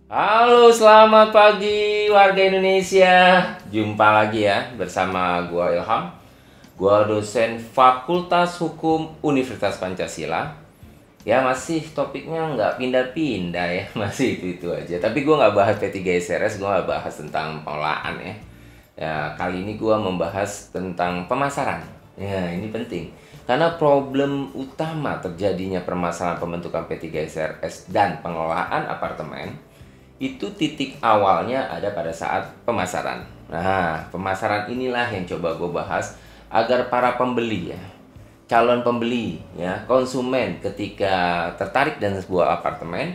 Halo, selamat pagi warga Indonesia. Jumpa lagi ya bersama gua Ilham. Gua dosen Fakultas Hukum Universitas Pancasila. Ya masih topiknya nggak pindah-pindah ya, masih itu aja. Tapi gua nggak bahas P3SRS, gua nggak bahas tentang pengelolaan ya. Ya kali ini gua membahas tentang pemasaran. Ya ini penting. Karena problem utama terjadinya permasalahan pembentukan P3SRS dan pengelolaan apartemen itu titik awalnya ada pada saat pemasaran. Nah, pemasaran inilah yang coba gue bahas agar para pembeli ya, calon pembeli ya, konsumen ketika tertarik dengan sebuah apartemen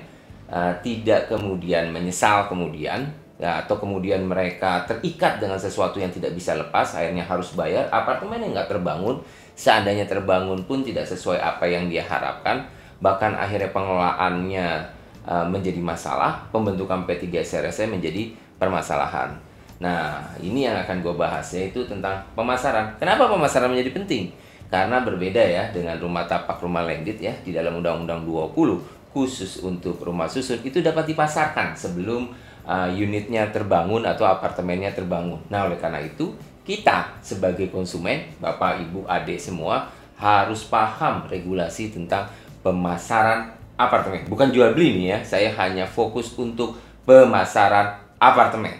tidak kemudian menyesal kemudian ya, atau kemudian mereka terikat dengan sesuatu yang tidak bisa lepas, akhirnya harus bayar apartemen yang nggak terbangun, seandainya terbangun pun tidak sesuai apa yang dia harapkan, bahkan akhirnya pengelolaannya menjadi masalah, pembentukan P3SRS menjadi permasalahan. Nah, ini yang akan gue bahas, yaitu tentang pemasaran. Kenapa pemasaran menjadi penting? Karena berbeda ya dengan rumah tapak, rumah landed ya, di dalam Undang-Undang 20 khusus untuk rumah susun itu dapat dipasarkan sebelum unitnya terbangun atau apartemennya terbangun. Nah, oleh karena itu kita sebagai konsumen, Bapak, Ibu, Adik semua harus paham regulasi tentang pemasaran apartemen. Bukan jual beli nih ya, saya hanya fokus untuk pemasaran apartemen.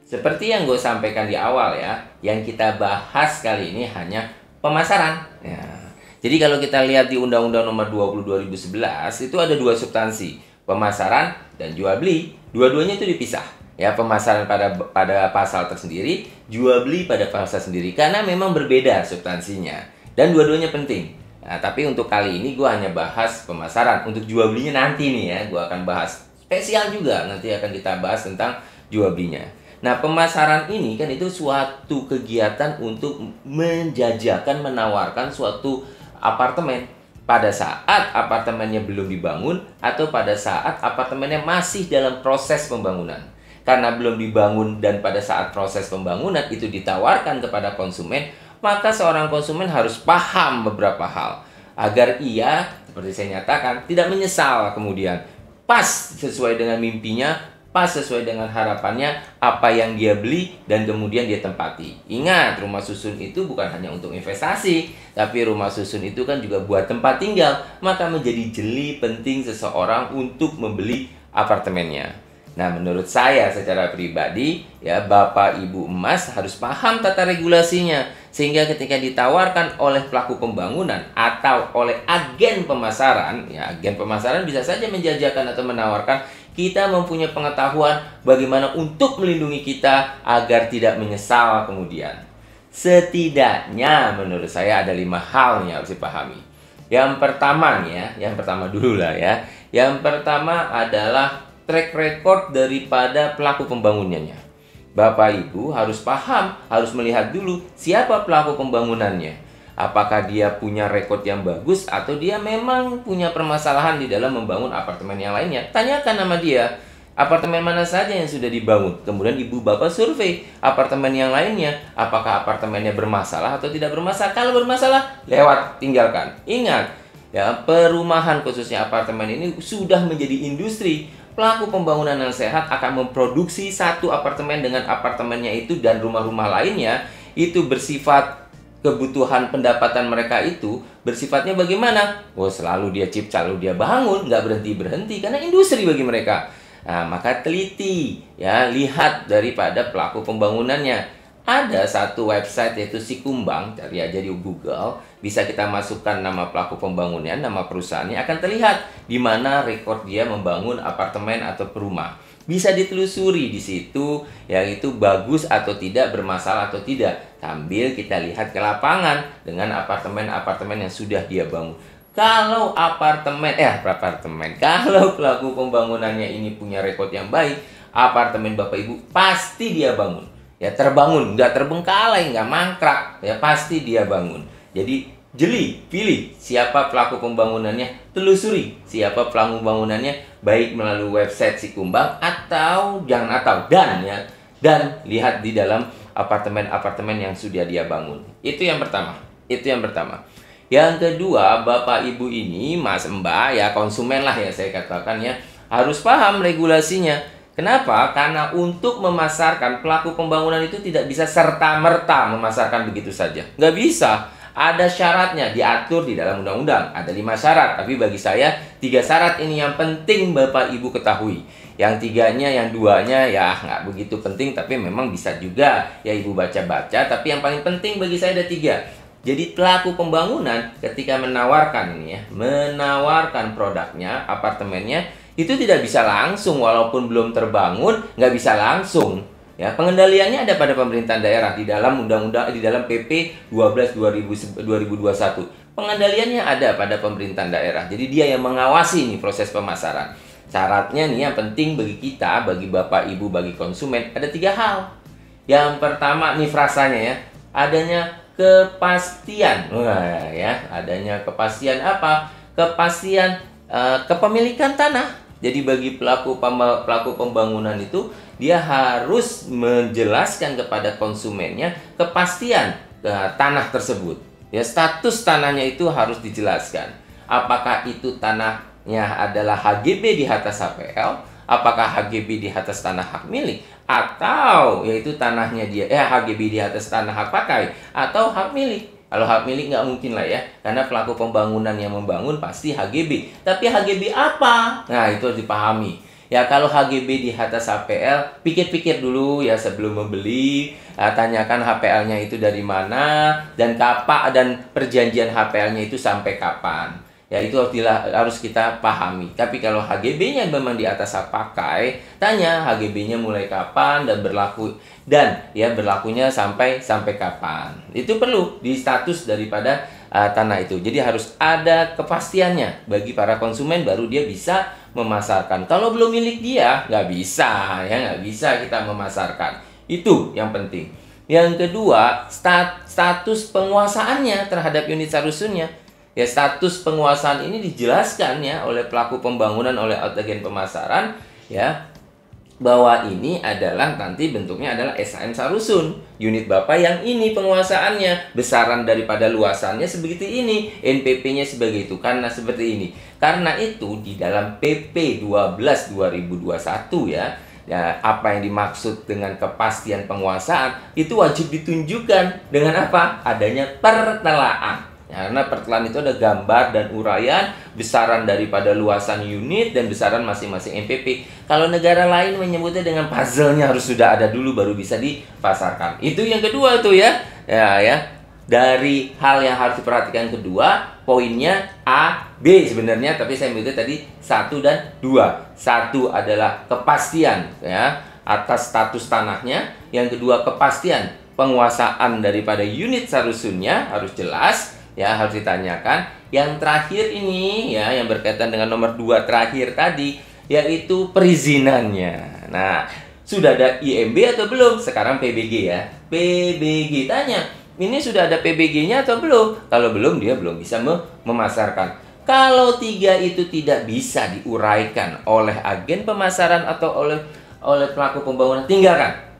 Seperti yang gue sampaikan di awal ya, yang kita bahas kali ini hanya pemasaran. Ya. Jadi kalau kita lihat di Undang-Undang Nomor 20 2011 itu ada dua substansi, pemasaran dan jual beli. Dua-duanya itu dipisah. Ya, pemasaran pada pasal tersendiri, jual beli pada pasal sendiri karena memang berbeda substansinya dan dua-duanya penting. Nah, tapi untuk kali ini gue hanya bahas pemasaran. Untuk jual belinya nanti nih ya, gue akan bahas spesial juga, nanti akan kita bahas tentang jual belinya. Nah, pemasaran ini kan itu suatu kegiatan untuk menjajakan, menawarkan suatu apartemen pada saat apartemennya belum dibangun atau pada saat apartemennya masih dalam proses pembangunan. Karena belum dibangun dan pada saat proses pembangunan itu ditawarkan kepada konsumen, maka seorang konsumen harus paham beberapa hal agar ia, seperti saya nyatakan, tidak menyesal kemudian. Pas sesuai dengan mimpinya, pas sesuai dengan harapannya, apa yang dia beli dan kemudian dia tempati. Ingat, rumah susun itu bukan hanya untuk investasi, tapi rumah susun itu kan juga buat tempat tinggal. Maka menjadi jeli penting seseorang untuk membeli apartemennya. Nah, menurut saya secara pribadi, ya Bapak Ibu Emas harus paham tata regulasinya. Sehingga ketika ditawarkan oleh pelaku pembangunan atau oleh agen pemasaran, ya agen pemasaran bisa saja menjajakan atau menawarkan, kita mempunyai pengetahuan bagaimana untuk melindungi kita agar tidak menyesal kemudian. Setidaknya menurut saya ada 5 hal yang harus dipahami. Yang pertama nih ya, yang pertama dulu lah ya. Yang pertama adalah track record daripada pelaku pembangunannya. Bapak Ibu harus paham, harus melihat dulu siapa pelaku pembangunannya. Apakah dia punya rekod yang bagus atau dia memang punya permasalahan di dalam membangun apartemen yang lainnya. Tanyakan sama dia, apartemen mana saja yang sudah dibangun. Kemudian ibu bapak survei apartemen yang lainnya, apakah apartemennya bermasalah atau tidak bermasalah. Kalau bermasalah, lewat, tinggalkan. Ingat, ya perumahan khususnya apartemen ini sudah menjadi industri. Pelaku pembangunan yang sehat akan memproduksi satu apartemen dengan apartemennya itu dan rumah-rumah lainnya itu bersifat kebutuhan pendapatan mereka itu bersifatnya bagaimana? Oh, selalu dia cipta, selalu dia bangun, nggak berhenti-berhenti karena industri bagi mereka. Nah, maka teliti, ya, lihat daripada pelaku pembangunannya. Ada satu website yaitu Sikumbang, cari aja di Google, bisa kita masukkan nama pelaku pembangunan, nama perusahaannya, akan terlihat di mana rekor dia membangun apartemen atau rumah. Bisa ditelusuri di situ, yaitu bagus atau tidak, bermasalah atau tidak, sambil kita lihat ke lapangan dengan apartemen-apartemen yang sudah dia bangun. Kalau kalau pelaku pembangunannya ini punya rekod yang baik, apartemen Bapak Ibu pasti dia bangun. Ya terbangun, nggak terbengkalai, nggak mangkrak, ya pasti dia bangun. Jadi Jeli, pilih siapa pelaku pembangunannya, telusuri siapa pelaku pembangunannya, baik melalui website Sikumbang dan lihat di dalam apartemen-apartemen yang sudah dia bangun. Itu yang pertama. Yang kedua, Bapak Ibu ini, Mas Mbak ya, konsumen lah ya saya katakan ya, harus paham regulasinya. Kenapa? Karena untuk memasarkan, pelaku pembangunan itu tidak bisa serta-merta memasarkan begitu saja. Nggak bisa. Ada syaratnya, diatur di dalam undang-undang. Ada 5 syarat, tapi bagi saya 3 syarat ini yang penting Bapak Ibu ketahui. Yang 3-nya, yang 2-nya ya nggak begitu penting, tapi memang bisa juga ya Ibu baca-baca. Tapi yang paling penting bagi saya ada 3. Jadi pelaku pembangunan ketika menawarkan menawarkan produknya, apartemennya, itu tidak bisa langsung, walaupun belum terbangun, nggak bisa langsung. Ya, pengendaliannya ada pada pemerintahan daerah di dalam undang-undang, di dalam PP 12 2021. Pengendaliannya ada pada pemerintahan daerah. Jadi dia yang mengawasi nih proses pemasaran. Syaratnya nih yang penting bagi kita, bagi Bapak Ibu, bagi konsumen ada 3 hal. Yang pertama nih frasanya ya, adanya kepastian. Wah, ya, adanya kepastian apa? Kepastian kepemilikan tanah. Jadi bagi pelaku pembangunan itu, dia harus menjelaskan kepada konsumennya kepastian tanah tersebut. Ya, status tanahnya itu harus dijelaskan. Apakah itu tanahnya adalah HGB di atas HPL, apakah HGB di atas tanah hak milik, atau yaitu tanahnya dia HGB di atas tanah hak pakai atau hak milik. Kalau hak milik nggak mungkin lah ya, karena pelaku pembangunan yang membangun pasti HGB. Tapi HGB apa? Nah, itu harus dipahami. Ya, kalau HGB di atas HPL, pikir-pikir dulu ya sebelum membeli. Tanyakan HPL-nya itu dari mana, dan kapan, dan perjanjian HPL-nya itu sampai kapan. Ya, itu harus kita pahami. Tapi kalau HGB-nya memang di atas hak pakai, tanya HGB-nya mulai kapan dan berlakunya sampai kapan. Itu perlu di status daripada tanah itu. Jadi harus ada kepastiannya bagi para konsumen, baru dia bisa memasarkan. Kalau belum milik dia, nggak bisa kita memasarkan. Itu yang penting. Yang kedua, status penguasaannya terhadap unit sarusunnya. Ya, status penguasaan ini dijelaskan ya oleh pelaku pembangunan, oleh agen pemasaran ya, bahwa ini adalah nanti bentuknya adalah SHM Sarusun. Unit Bapak yang ini penguasaannya, besaran daripada luasannya sebegitu ini, NPP-nya sebagai itu, karena seperti ini. Karena itu di dalam PP 12 2021 ya, apa yang dimaksud dengan kepastian penguasaan itu wajib ditunjukkan dengan apa? Adanya pertelaan. Ya, karena pertelaan itu ada gambar dan uraian besaran daripada luasan unit dan besaran masing-masing MPP. Kalau negara lain menyebutnya dengan puzzle-nya harus sudah ada dulu baru bisa dipasarkan. Itu yang kedua tuh ya. Ya. Dari hal yang harus diperhatikan kedua, poinnya A, B sebenarnya, tapi saya ambil tadi 1 dan 2. 1 adalah kepastian ya atas status tanahnya. Yang kedua, kepastian penguasaan daripada unit sarusunnya harus jelas. Ya, harus ditanyakan. Yang terakhir ini ya, yang berkaitan dengan nomor 2 terakhir tadi, yaitu perizinannya. Nah, sudah ada IMB atau belum? Sekarang PBG ya. PBG, tanya, ini sudah ada PBG-nya atau belum? Kalau belum, dia belum bisa memasarkan. Kalau 3 itu tidak bisa diuraikan oleh agen pemasaran atau oleh pelaku pembangunan, tinggalkan.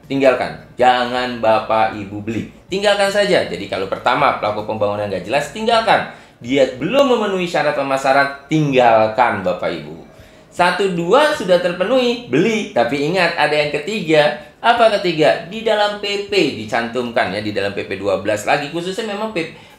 Jangan Bapak Ibu beli. Tinggalkan saja. Jadi kalau pertama pelaku pembangunan nggak jelas, tinggalkan. Dia belum memenuhi syarat pemasaran, tinggalkan Bapak Ibu. 1, 2 sudah terpenuhi, beli. Tapi ingat, ada yang ketiga. Apa ketiga? Di dalam PP dicantumkan ya, di dalam PP 12 lagi. Khususnya memang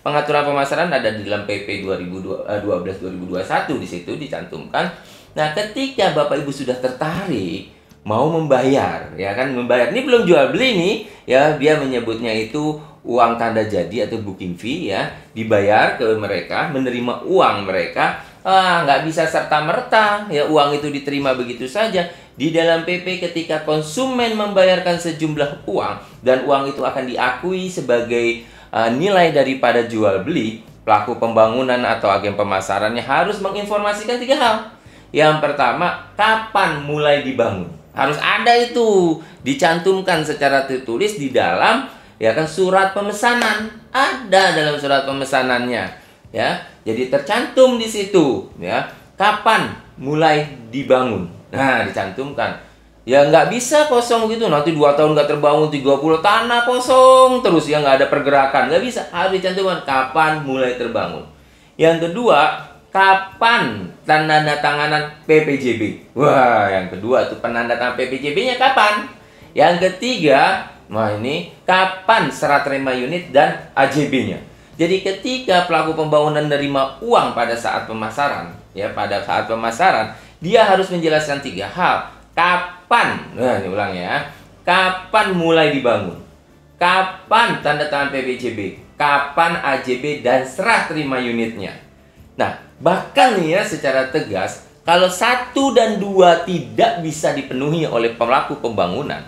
pengaturan pemasaran ada di dalam PP 12 2021, di situ dicantumkan. Nah, ketika Bapak Ibu sudah tertarik mau membayar, ya kan, membayar. Ini belum jual beli nih, ya, dia menyebutnya itu uang tanda jadi atau booking fee ya, dibayar ke mereka, menerima uang mereka. Nggak bisa serta-merta, ya, uang itu diterima begitu saja. Di dalam PP ketika konsumen membayarkan sejumlah uang dan uang itu akan diakui sebagai nilai daripada jual beli, pelaku pembangunan atau agen pemasarannya harus menginformasikan 3 hal. Yang pertama, kapan mulai dibangun. Harus ada itu dicantumkan secara tertulis di dalam ya kan surat pemesanan. Ada dalam surat pemesanannya. ya. Jadi tercantum di situ, ya. Kapan mulai dibangun? Nah, dicantumkan. Ya nggak bisa kosong gitu, nanti 2 tahun nggak terbangun, 30 tanah kosong terus, ya nggak ada pergerakan. Nggak bisa, harus dicantumkan kapan mulai terbangun. Yang kedua, kapan tandatanganan PPJB? Wah, yang kedua tuh penandatanganan PPJB-nya kapan? Yang ketiga, nah ini kapan serah terima unit dan AJB-nya? Jadi ketika pelaku pembangunan menerima uang pada saat pemasaran, ya pada saat pemasaran, dia harus menjelaskan 3 hal. Kapan? Nah, ini ulang ya. Kapan mulai dibangun? Kapan tanda tangan PPJB? Kapan AJB dan serah terima unitnya? Nah, bahkan nih ya secara tegas, kalau 1 dan 2 tidak bisa dipenuhi oleh pelaku pembangunan,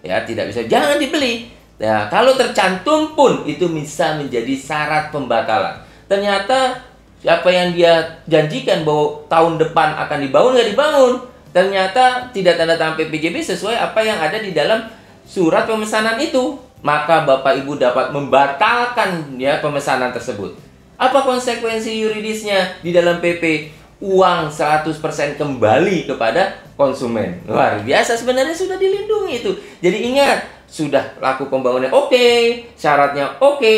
ya tidak bisa, jangan dibeli. Nah, kalau tercantum pun itu bisa menjadi syarat pembatalan. Ternyata apa yang dia janjikan bahwa tahun depan akan dibangun, nggak dibangun. Ternyata tidak tanda tangan PPJB sesuai apa yang ada di dalam surat pemesanan itu. Maka Bapak Ibu dapat membatalkan ya pemesanan tersebut. Apa konsekuensi yuridisnya di dalam PP? Uang 100% kembali kepada konsumen. Luar biasa, sebenarnya sudah dilindungi itu. Jadi ingat, sudah laku pembangunan oke, syaratnya oke.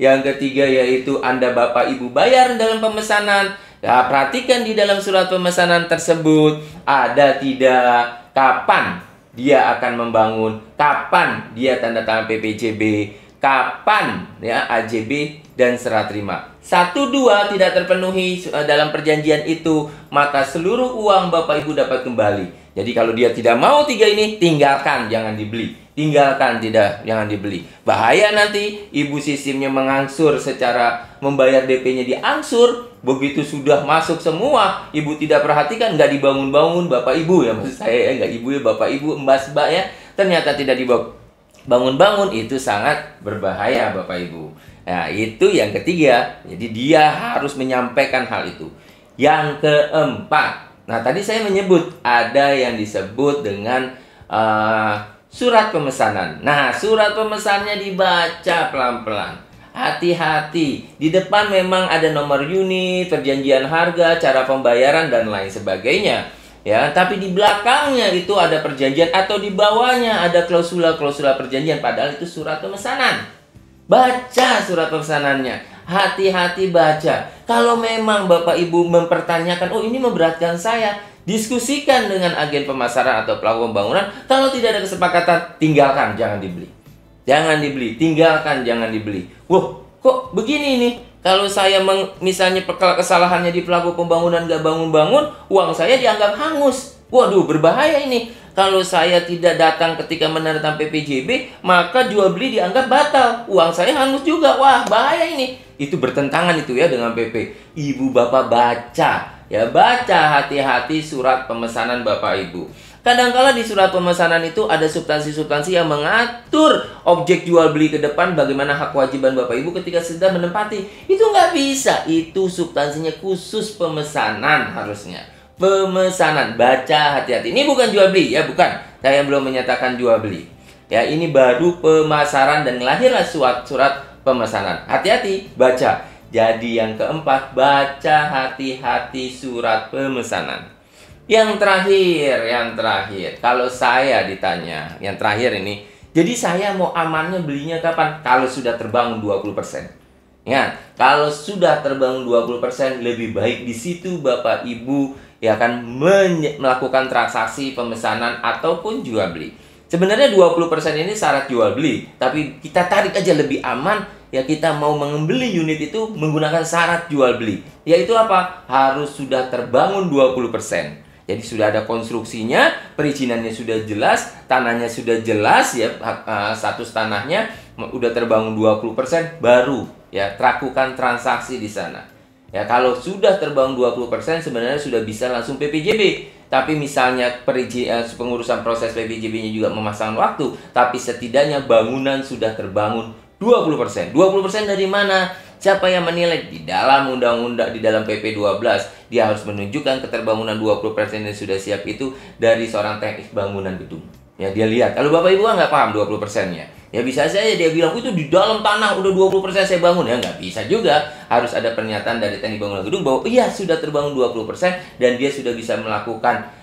Yang ketiga yaitu Anda Bapak Ibu bayar dalam pemesanan. Nah, perhatikan di dalam surat pemesanan tersebut ada tidak kapan dia akan membangun, kapan dia tanda tangan PPJB, kapan ya AJB dan serah terima. 1, 2 tidak terpenuhi dalam perjanjian itu, maka seluruh uang Bapak Ibu dapat kembali. Jadi kalau dia tidak mau 3 ini, tinggalkan, jangan dibeli. Tinggalkan, jangan dibeli. Bahaya nanti ibu sistemnya mengangsur secara membayar DP-nya diangsur. Begitu sudah masuk semua, ibu tidak perhatikan, nggak dibangun-bangun Bapak Ibu ya, maksud saya ya, nggak ibu ya, Bapak Ibu, mbak ya, ternyata tidak dibangun-bangun, itu sangat berbahaya Bapak Ibu. Nah, itu yang ketiga. Jadi dia harus menyampaikan hal itu. Yang keempat, nah tadi saya menyebut ada yang disebut dengan surat pemesanan. Nah, surat pemesanannya dibaca pelan-pelan. Hati-hati. Di depan memang ada nomor unit, perjanjian harga, cara pembayaran dan lain sebagainya. Ya, tapi di belakangnya itu ada perjanjian atau di bawahnya ada klausula-klausula perjanjian, padahal itu surat pemesanan. Baca surat pemesanannya. Hati-hati baca. Kalau memang Bapak Ibu mempertanyakan, oh ini memberatkan saya, diskusikan dengan agen pemasaran atau pelaku pembangunan. Kalau tidak ada kesepakatan, tinggalkan, jangan dibeli. Jangan dibeli, tinggalkan, jangan dibeli. Wah, kok begini nih? Kalau saya misalnya kesalahannya di pelaku pembangunan gak bangun-bangun, uang saya dianggap hangus. Waduh, berbahaya ini. Kalau saya tidak datang ketika menandatangani PPJB, maka jual beli dianggap batal. Uang saya hangus juga. Wah, bahaya ini. Itu bertentangan itu ya dengan PP. Ibu Bapak baca. Ya, baca hati-hati surat pemesanan Bapak Ibu. Kadang-kala di surat pemesanan itu ada substansi-substansi yang mengatur objek jual beli ke depan, bagaimana hak kewajiban Bapak Ibu ketika sudah menempati. Itu nggak bisa. Itu substansinya khusus pemesanan harusnya. Pemesanan, baca hati-hati. Ini bukan jual beli ya, bukan. Saya belum menyatakan jual beli. Ya, ini baru pemasaran dan lahirlah surat pemesanan. Hati-hati, baca. Jadi yang keempat, baca hati-hati surat pemesanan. Yang terakhir, kalau saya ditanya, yang terakhir ini, jadi saya mau amannya belinya kapan? Kalau sudah terbangun 20%. Ya, kalau sudah terbangun 20%, lebih baik di situ Bapak Ibu ya akan melakukan transaksi pemesanan ataupun jual beli. Sebenarnya 20% ini syarat jual beli, tapi kita tarik aja lebih aman, ya kita mau membeli unit itu menggunakan syarat jual beli. Yaitu apa? Harus sudah terbangun 20%. Jadi sudah ada konstruksinya, perizinannya sudah jelas, tanahnya sudah jelas ya, status tanahnya udah terbangun 20%, baru ya lakukan transaksi di sana. Ya, kalau sudah terbangun 20% sebenarnya sudah bisa langsung PPJB. Tapi misalnya pengurusan proses PPJB-nya juga memasang waktu, tapi setidaknya bangunan sudah terbangun 20%. 20% dari mana? Siapa yang menilai? Di dalam undang-undang, di dalam PP 12, dia harus menunjukkan keterbangunan 20% yang sudah siap itu dari seorang teknik bangunan gedung. Ya, dia lihat. Kalau Bapak Ibu nggak paham 20%-nya. Ya bisa saja dia bilang, itu di dalam tanah udah 20% saya bangun. Ya nggak bisa juga. Harus ada pernyataan dari Teknik Bangunan Gedung bahwa iya sudah terbangun 20% dan dia sudah bisa melakukan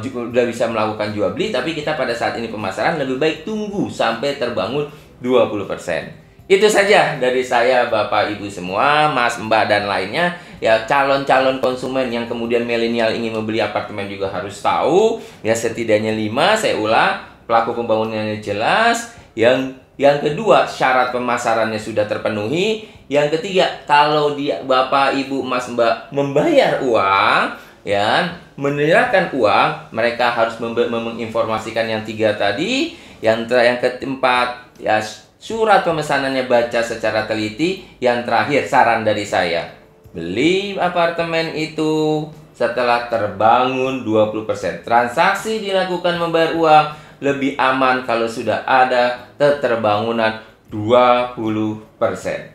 sudah bisa melakukan jual beli. Tapi kita pada saat ini pemasaran lebih baik tunggu sampai terbangun 20%. Itu saja dari saya, Bapak Ibu semua, Mas Mbak dan lainnya. Ya, calon-calon konsumen yang kemudian milenial ingin membeli apartemen juga harus tahu. Ya, setidaknya 5, saya ulang, pelaku pembangunannya jelas. Yang kedua, syarat pemasarannya sudah terpenuhi. Yang ketiga, kalau dia Bapak Ibu Mas Mbak membayar uang, ya, menyerahkan uang, mereka harus menginformasikan yang 3 tadi. Yang keempat, ya, surat pemesanannya baca secara teliti. Yang terakhir, saran dari saya, beli apartemen itu setelah terbangun 20%. Transaksi dilakukan membayar uang lebih aman kalau sudah ada keterbangunan 20%.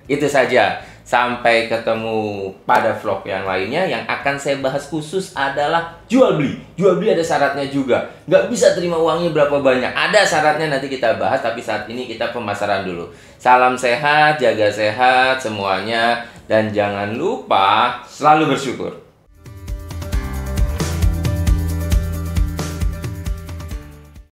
Itu saja. Sampai ketemu pada vlog yang lainnya. Yang akan saya bahas khusus adalah jual beli. Jual beli ada syaratnya juga. Nggak bisa terima uangnya berapa banyak. Ada syaratnya, nanti kita bahas. Tapi saat ini kita pemasaran dulu. Salam sehat, jaga sehat semuanya. Dan jangan lupa selalu bersyukur.